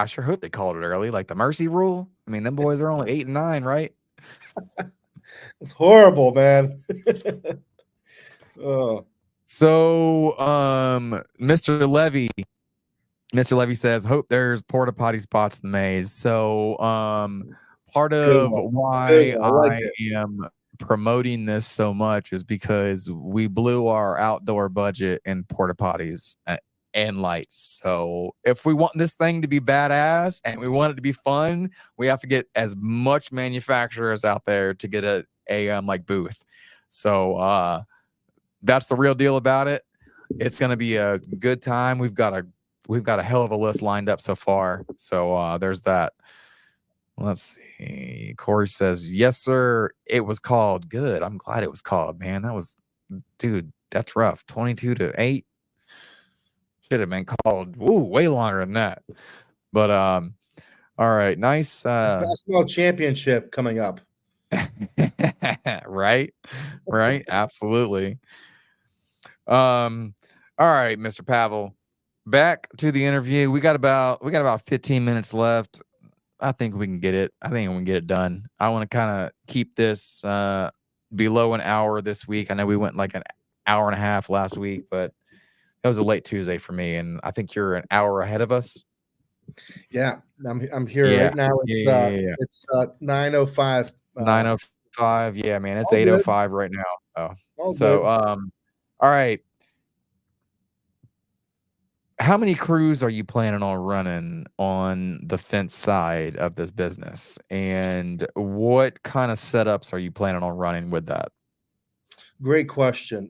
S2: sure hope they called it early, like the mercy rule. I mean, them boys are only 8 and 9, right?
S3: It's horrible, man. Oh.
S2: So, Mr. Levy says, hope there's porta potty spots in the maze. So, part of why I am promoting this so much is because we blew our outdoor budget in porta potties and lights. So if we want this thing to be badass and we want it to be fun, we have to get as much manufacturers out there to get a like booth. So that's the real deal about it. It's going to be a good time. We've got a hell of a list lined up so far. So there's that. Let's see. Corey says, yes, sir. It was called. Good. I'm glad it was called, man. Dude, that's rough. 22-8. Should have been called way longer than that. But All right, nice.
S3: Basketball championship coming up.
S2: Right, right, absolutely. All right, Mr. Pavel, back to the interview. We got about 15 minutes left. I think we can get it. I think we can get it done. I want to kind of keep this below an hour this week. I know we went like an hour and a half last week, but it was a late Tuesday for me, and I think you're an hour ahead of us.
S3: Yeah, I'm here
S2: Yeah,
S3: right now.
S2: yeah.
S3: It's 9:05.
S2: 9:05. Yeah, man, it's
S3: All good.
S2: 8:05 right now.
S3: All
S2: So,
S3: good.
S2: all right. How many crews are you planning on running on the fence side of this business? And what kind of setups are you planning on running with that?
S3: Great question.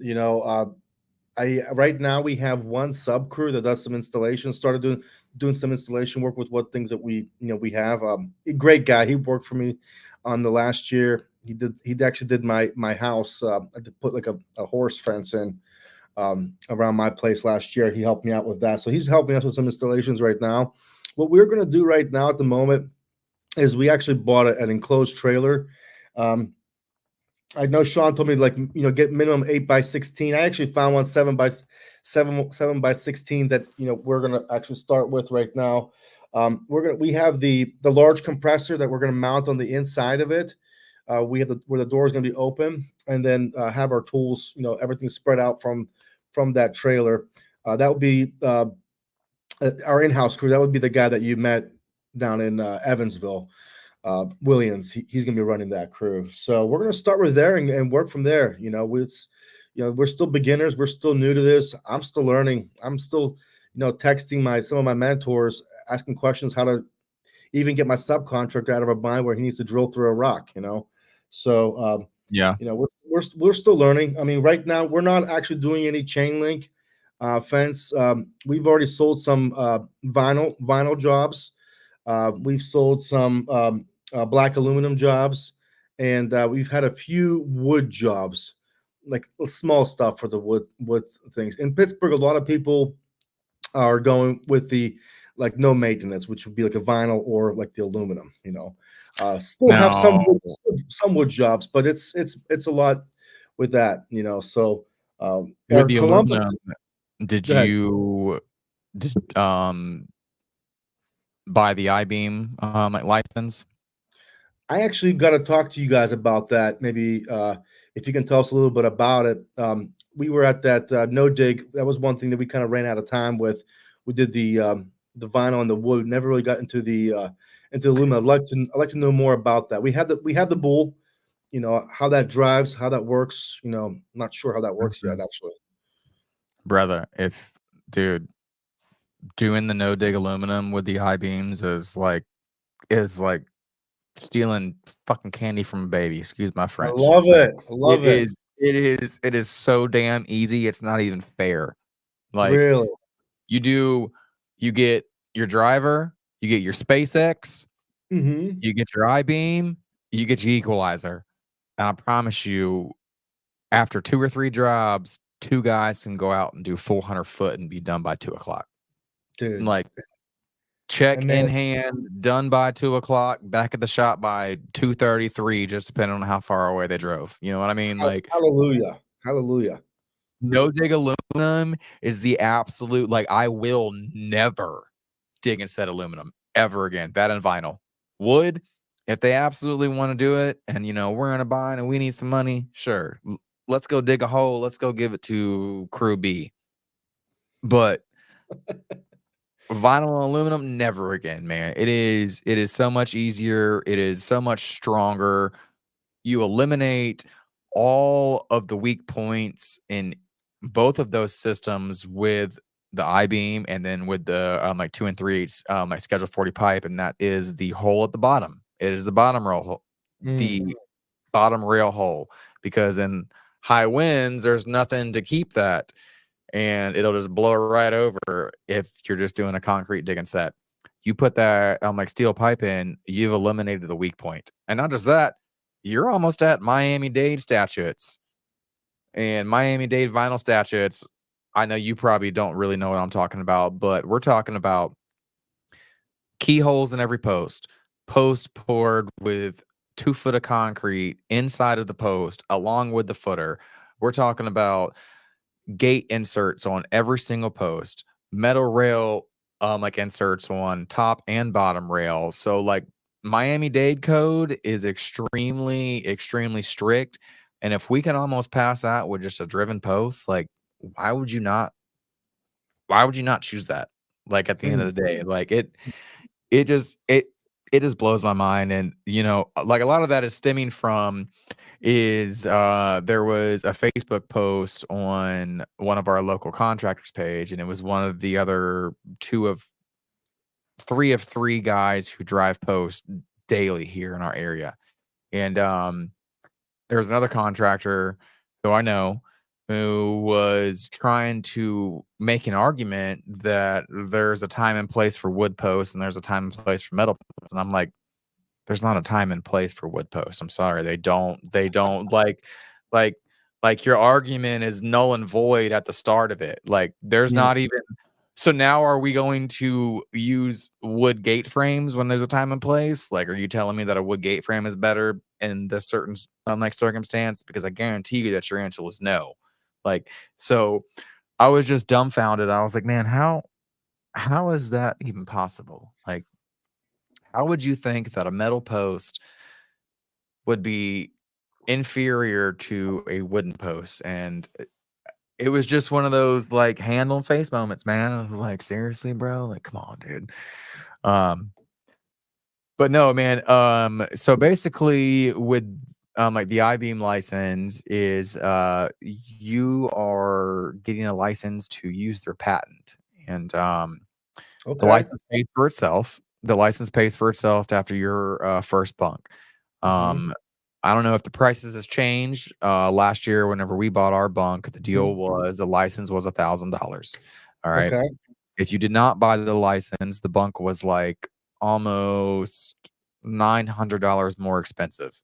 S3: I right now we have one sub crew that does some installation. Started doing some installation work with what things that we have. A great guy. He worked for me on the last year. He actually did my house. I had to put like a horse fence in around my place last year. He helped me out with that. So he's helping us with some installations right now. What we're going to do right now at the moment is we actually bought an enclosed trailer. I know Sean told me get minimum 8x16. I actually found one 7x16 that we're gonna actually start with right now. We have the large compressor that we're gonna mount on the inside of it. We have where the door is gonna be open, and then have our tools, everything spread out from that trailer. That would be our in-house crew. That would be the guy that you met down in Evansville. Williams, he's going to be running that crew. So we're going to start with there and work from there. We're still beginners. We're still new to this. I'm still learning. I'm still, texting some of my mentors, asking questions how to even get my subcontractor out of a bind where he needs to drill through a rock. So
S2: Yeah.
S3: we're still learning. I mean, right now we're not actually doing any chain link fence. We've already sold some vinyl jobs. We've sold some black aluminum jobs, and we've had a few wood jobs, like small stuff for the wood things. In Pittsburgh, a lot of people are going with the no maintenance, which would be like a vinyl or like the aluminum. Still have
S2: Now,
S3: some wood jobs, but it's a lot with that. So
S2: with
S3: our
S2: the
S3: Columbus.
S2: aluminum, did
S3: Go ahead.
S2: you buy the I-beam license?
S3: I actually got to talk to you guys about that. Maybe if you can tell us a little bit about it. We were at that no dig. That was one thing that we kind of ran out of time with. We did the vinyl and the wood. Never really got into the aluminum. I'd like to know more about that. We had the bull. How that drives, how that works. I'm not sure how that works yet. Actually,
S2: Brother, dude, doing the no dig aluminum with the I-beams is like stealing fucking candy from a baby. Excuse my
S3: I
S2: French.
S3: love
S2: Like,
S3: it. I love it.
S2: it is so damn easy. It's not even fair. Like
S3: Really.
S2: you get your driver, you get your SpaceX,
S3: Mm-hmm.
S2: you get your I-beam, you get your equalizer. And I promise you, after 2 or 3 jobs, 2 guys can go out and do 400 foot and be done by 2:00.
S3: Dude.
S2: Like, check
S3: And
S2: in
S3: then
S2: hand, done by 2:00, back at the shop by 2:33, just depending on how far away they drove. You know what I mean? Like,
S3: hallelujah. Hallelujah.
S2: no dig aluminum is the absolute, like, I will never dig and set aluminum ever again. That and vinyl. Wood, if they absolutely want to do it and, we're in a bind and we need some money, sure. Let's go dig a hole. Let's go give it to crew B. But vinyl and aluminum, never again, man. It is so much easier. It is so much stronger. You eliminate all of the weak points in both of those systems with the I-beam and then with the like 2 3/8 like schedule 40 pipe, and that is the hole at the bottom. It is the bottom rail the bottom rail hole, because in high winds there's nothing to keep that, and it'll just blow right over if you're just doing a concrete dig and set. You put that like steel pipe in, you've eliminated the weak point. And not just that, you're almost at Miami-Dade statutes. And Miami-Dade vinyl statutes, I know you probably don't really know what I'm talking about, but we're talking about keyholes in every post poured with 2 foot of concrete inside of the post along with the footer. We're talking about gate inserts on every single post, metal rail like inserts on top and bottom rail. So like Miami-Dade code is extremely strict, and if we can almost pass that with just a driven post, like why would you not choose that? Like at the end of the day, like it just it just blows my mind. And like a lot of that is stemming from there was a Facebook post on one of our local contractors page, and it was one of the other three of three guys who drive post daily here in our area. And there was another contractor who I know who was trying to make an argument that there's a time and place for wood posts and there's a time and place for metal posts. And I'm like, there's not a time and place for wood posts. I'm sorry. They don't like your argument is null and void at the start of it. Like there's not even. So now are we going to use wood gate frames when there's a time and place? Like, are you telling me that a wood gate frame is better in this certain like circumstance? Because I guarantee you that your answer was no. Like, so I was just dumbfounded. I was like, man, how is that even possible? Like, how would you think that a metal post would be inferior to a wooden post? And it was just one of those like hand on face moments, man. I was like, seriously, bro? Like, come on, dude. But no, man. So basically with like the I-beam license is you are getting a license to use their patent. And the license pays for itself. The license pays for itself after your first bunk. I don't know if the prices has changed. Last year, whenever we bought our bunk, the deal was the license was $1,000. All right.
S3: Okay.
S2: If you did not buy the license, the bunk was like almost $900 more expensive.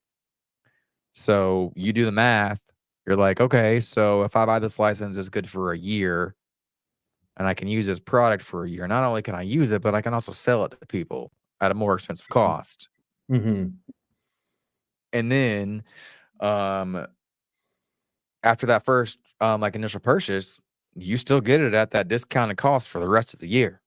S2: So you do the math. You're like, okay, so if I buy this license, it's good for a year, and I can use this product for a year. Not only can I use it, but I can also sell it to people at a more expensive cost. And then after that first like initial purchase, you still get it at that discounted cost for the rest of the year.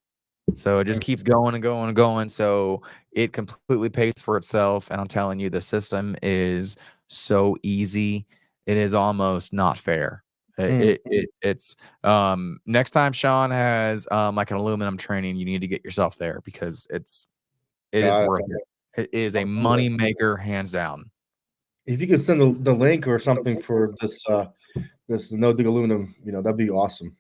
S2: So it just keeps going and going and going. So it completely pays for itself. And I'm telling you, the system is so easy. It is almost not fair. It's next time Sean has like an aluminum training, you need to get yourself there because it is worth it. It is a money maker, hands down.
S3: If you can send the link or something for this no dig aluminum, that'd be awesome.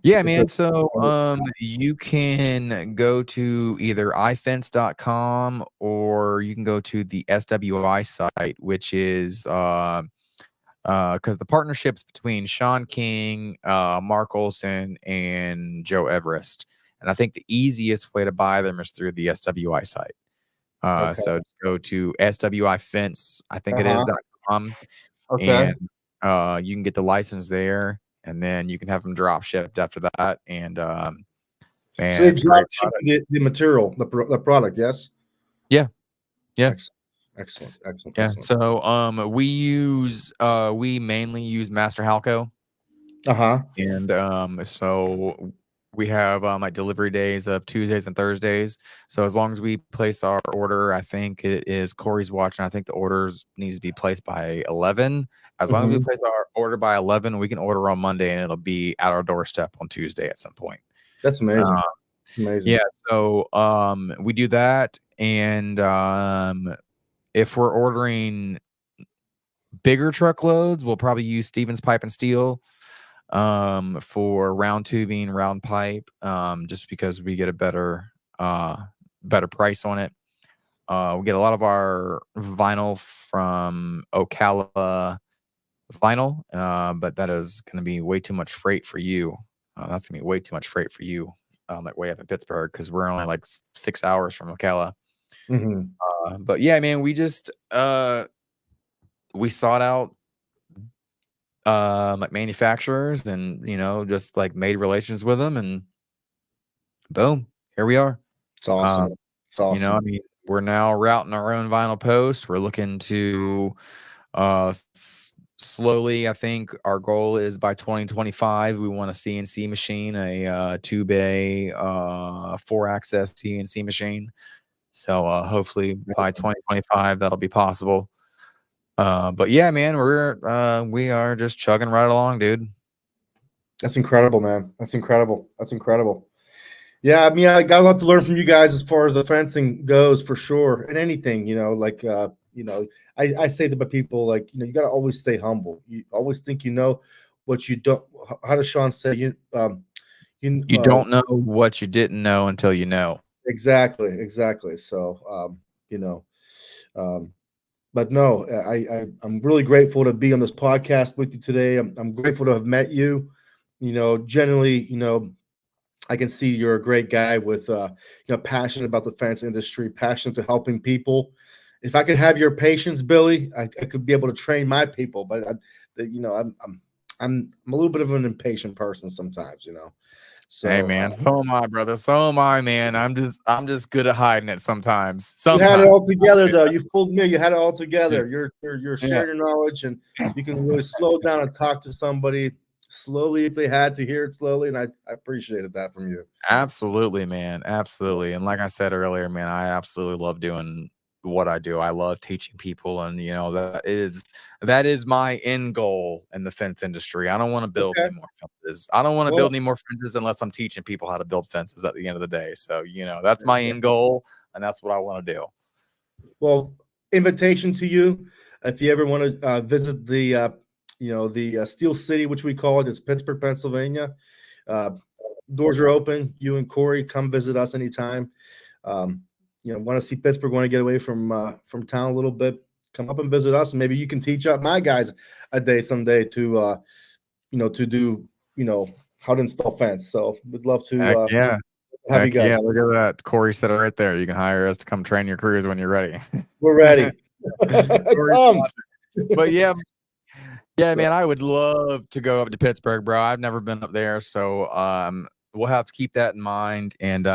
S2: Yeah, man. So you can go to either ifence.com or you can go to the SWI site, which is because the partnerships between Sean King, Mark Olson, and Joe Everest. And I think the easiest way to buy them is through the SWI site. So just go to SWIFence, I think it is .com.
S3: Okay.
S2: And you can get the license there, and then you can have them drop shipped after that. And
S3: so they drop ship the material, the product, yes?
S2: Yeah.
S3: Excellent.
S2: Yeah. So we mainly use Master Halco. And so we have like delivery days of Tuesdays and Thursdays. So as long as we place our order, I think it is Corey's watching. I think the orders needs to be placed by 11. As long as we place our order by 11, we can order on Monday and it'll be at our doorstep on Tuesday at some point.
S3: That's amazing. Amazing.
S2: Yeah. So we do that. And if we're ordering bigger truckloads, we'll probably use Stevens Pipe and Steel for round tubing, round pipe, just because we get a better price on it. We get a lot of our vinyl from Ocala Vinyl, but that is going to be way too much freight for you. That's going to be way too much freight for you, like way up in Pittsburgh, because we're only like 6 hours from Ocala. But yeah, man, we just we sought out like manufacturers and just like made relations with them, and boom, here we are.
S3: It's awesome. It's awesome.
S2: I mean, we're now routing our own vinyl post. We're looking to slowly, I think our goal is by 2025, we want a CNC machine, a 2-bay 4-axis CNC machine. So hopefully by 2025 that'll be possible. But yeah, man, we are just chugging right along, dude.
S3: That's incredible, man. That's incredible. That's incredible. Yeah, I mean, I got a lot to learn from you guys as far as the fencing goes, for sure, and anything, like I say to my people, like, you got to always stay humble. You always think you know what you don't. How does Sean say?
S2: You don't know what you didn't know until you know.
S3: Exactly. So, but no, I'm really grateful to be on this podcast with you today. I'm grateful to have met you. Generally, I can see you're a great guy with, passionate about the fence industry, passionate to helping people. If I could have your patience, Billy, I could be able to train my people. But I'm a little bit of an impatient person sometimes, So,
S2: hey man, so am I, brother. So am I, man. I'm just good at hiding it sometimes.
S3: You had it all together, though. You fooled me. You had it all together. You're sharing your knowledge, and you can really slow down and talk to somebody slowly if they had to hear it slowly, and I appreciated that from you.
S2: Absolutely, man. Absolutely. And like I said earlier, man, I absolutely love doing what I do. I love teaching people, and that is my end goal in the fence industry. I don't want to build any more fences. I don't want to build any more fences unless I'm teaching people how to build fences at the end of the day. So, that's my end goal, and that's what I want to do.
S3: Well, invitation to you. If you ever want to visit the Steel City, which we call it, it's Pittsburgh, Pennsylvania. Doors are open. You and Corey come visit us anytime. Want to see Pittsburgh, want to get away from town a little bit, come up and visit us, and maybe you can teach up my guys a day someday to do how to install fence. So we'd love to have you guys.
S2: Yeah, look at that. Corey said it right there. You can hire us to come train your crews when you're ready.
S3: We're ready.
S2: But yeah, man, I would love to go up to Pittsburgh, bro. I've never been up there, so we'll have to keep that in mind. And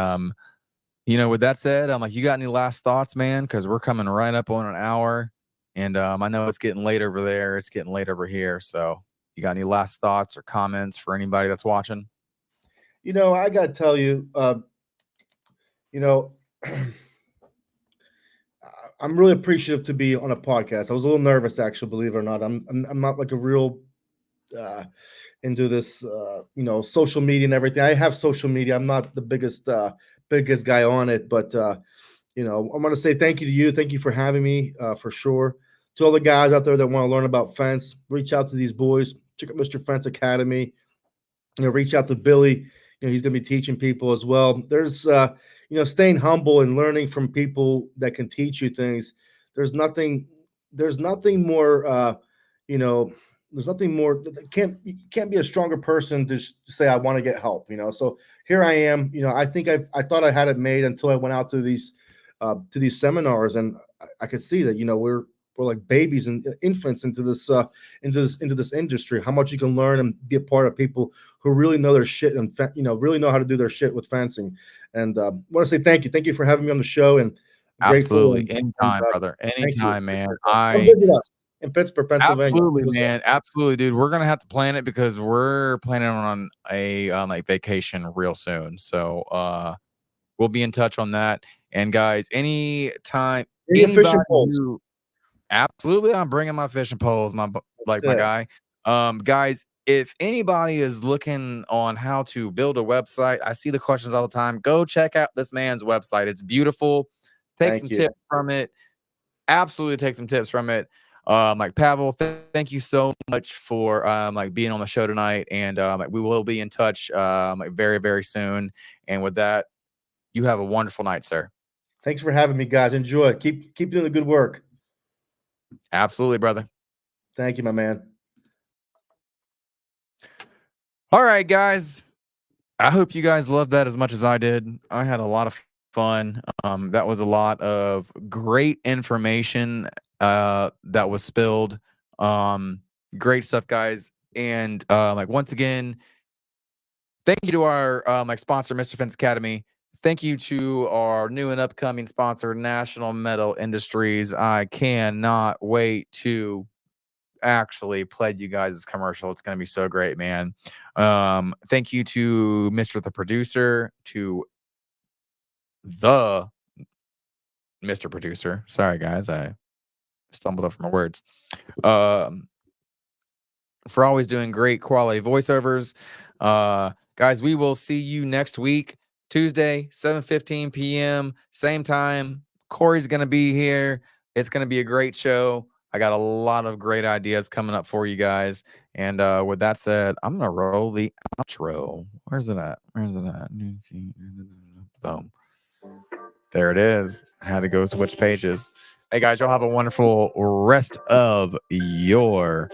S2: with that said, I'm like, you got any last thoughts, man? Because we're coming right up on an hour, and I know it's getting late over there. It's getting late over here. So, you got any last thoughts or comments for anybody that's watching?
S3: I got to tell you, I'm really appreciative to be on a podcast. I was a little nervous, actually, believe it or not. I'm not like a real into this, social media and everything. I have social media. I'm not the biggest guy on it, but I want to say thank you to you. Thank you for having me, for sure. To all the guys out there that want to learn about fence, reach out to these boys. Check out Mr. Fence Academy. Reach out to Billy. He's going to be teaching people as well. There's, staying humble and learning from people that can teach you things. There's nothing more, there's nothing more. You can't be a stronger person to say, I want to get help, So here I am, I think I thought I had it made until I went out to these seminars, and I could see that, we're like babies and infants into this industry. How much you can learn and be a part of people who really know their shit and really know how to do their shit with fencing. And I want to say thank you for having me on the show. And I'm
S2: absolutely, anytime, brother, anytime, man.
S3: Come visit us in Pittsburgh, Pennsylvania.
S2: Absolutely, man. Absolutely, dude. We're gonna have to plan it because we're planning on a vacation real soon. So we'll be in touch on that. And guys, anytime,
S3: fishing poles.
S2: Absolutely, I'm bringing my fishing poles, my guy. Guys, if anybody is looking on how to build a website, I see the questions all the time. Go check out this man's website. It's beautiful. Take some tips from it. Absolutely take some tips from it. Pavel, thank you so much for being on the show tonight, and we will be in touch very, very soon. And with that, you have a wonderful night, sir.
S3: Thanks for having me, guys. Enjoy. Keep doing the good work.
S2: Absolutely, brother.
S3: Thank you, my man.
S2: All right, guys. I hope you guys loved that as much as I did. I had a lot of fun. That was a lot of great information that was spilled. Great stuff, guys. And once again, thank you to our sponsor, Mr. Fence Academy. Thank you to our new and upcoming sponsor, National Metal Industries. I cannot wait to actually play you guys this commercial. It's going to be so great, man. Thank you to Mr. the Producer, to the Mr. Producer. Sorry, guys. I stumbled over my words. For always doing great quality voiceovers. Guys, we will see you next week, Tuesday, 7:15 p.m., same time. Corey's going to be here. It's going to be a great show. I got a lot of great ideas coming up for you guys. And with that said, I'm going to roll the outro. Where's it at? Boom. There it is. I had to go switch pages. Hey, guys, y'all have a wonderful rest of your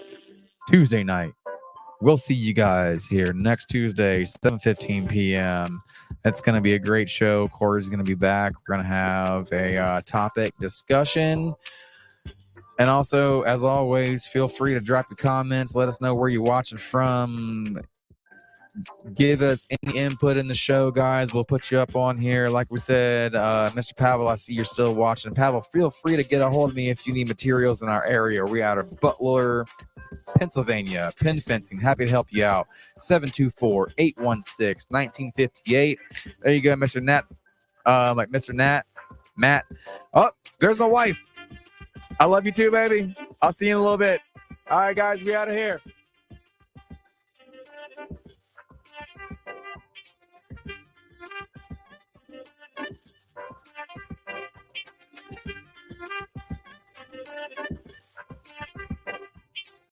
S2: Tuesday night. We'll see you guys here next Tuesday, 7:15 p.m. It's going to be a great show. Corey's going to be back. We're going to have a topic discussion. And also, as always, feel free to drop the comments. Let us know where you're watching from. Give us any input in the show, guys. We'll put you up on here. Like we said, Mr. Pavel, I see you're still watching. Pavel, feel free to get a hold of me if you need materials in our area. We're out of Butler, Pennsylvania. Pin fencing. Happy to help you out. 724-816-1958. There you go, Mr. Nat. Mr. Nat. Matt. Oh, there's my wife. I love you too, baby. I'll see you in a little bit. All right, guys, we out of here.